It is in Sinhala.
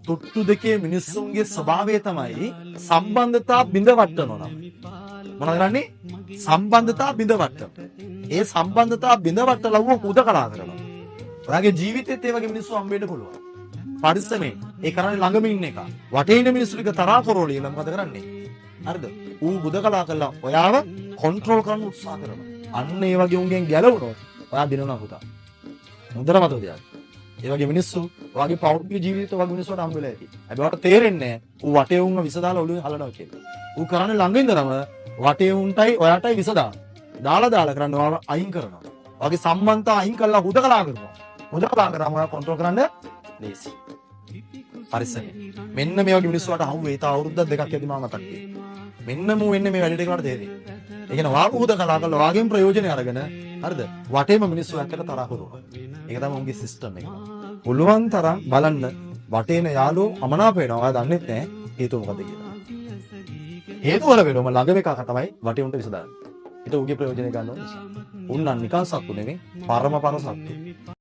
තුට්ටු දෙකේ මිනිස්සුන්ගේ ස්වභාවය තමයි සම්බන්ධතා බිඳවට්ටනවා නම්. මොනවද කරන්නේ? සම්බන්ධතා බිඳවට්ටන. ඒ සම්බන්ධතා බිඳවට්ටලව හුදකලා කරනවා. ඔයාගේ ජීවිතේත් ඒ වගේ මිනිස්සු හම්බ වෙන්න පුළුවන්. පරිස්සමෙන් ඒ කරන්නේ ළඟම ඉන්න එක. වටේ ඉන්න මිනිස්සු ටික තරහා කරෝලිය නම් මොකද කරන්නේ? හරිද? ඌ හුදකලා කළා ඔයාව කන්ට්‍රෝල් කරන්න උත්සාහ කරනවා. අන්න ඒ වගේ උන්ගෙන් ගැලවුණොත් ඔයා දිනනවා පුතා. හොඳට මතක තියාගන්න. ඒ වගේ මිනිස්සු ඔයාගේ පෞද්ගලික ජීවිතේ වගේ මිනිස්සුන්ට හම්බ වෙලා ඇති. හැබැයි ඔයාට තේරෙන්නේ නැහැ ඌ වටේ උන්ව විස දාලා ඔළුවෙන් හලනවා කියලා. ඌ කරන්නේ ළඟ ඉඳලම වටේ උන්ටයි ඔයාටයි විස දාලා කරන්නේ ඔයාව අයින් කරනවා. ඔයාගේ සම්බන්ධතා අයින් කරලා හුදකලා කරනවා. හුදකලා කරාම ඔයා කන්ට්‍රෝල් කරන්න ලේසි. පරිස්සමෙන්. මෙන්න මේ වගේ මිනිස්සුන්ට හම්බ වෙයි. තා අවුරුද්දක් දෙකක් යදි මම මතක් වෙයි. මෙන්න මූ වෙන්නේ මේ වැඩේට ඒකට තේරෙන්නේ. ඒ කියන්නේ වාග් හුදකලා කරලා වාගෙන් ප්‍රයෝජනෙ අරගෙන හරිද? වටේම මිනිස්සු එක්කලා තරහ කරනවා. ඒක තමයි උන්ගේ සිස්ටම් එක. පුළුවන් තරම් බලන්න වටේන යාළුවෝ අමනාප වෙනවා. ඔයා දන්නේ නැහැ හේතුව මොකද කියලා. හේතුව වල වෙනම ළඟම එකක තමයි වටේ උන්ට විසඳන්නේ. ඒක උගේ ප්‍රයෝජනෙ ගන්නවා නිසා. උන් නම් නිකන් සත්තු නෙමෙයි පරම සත්තු.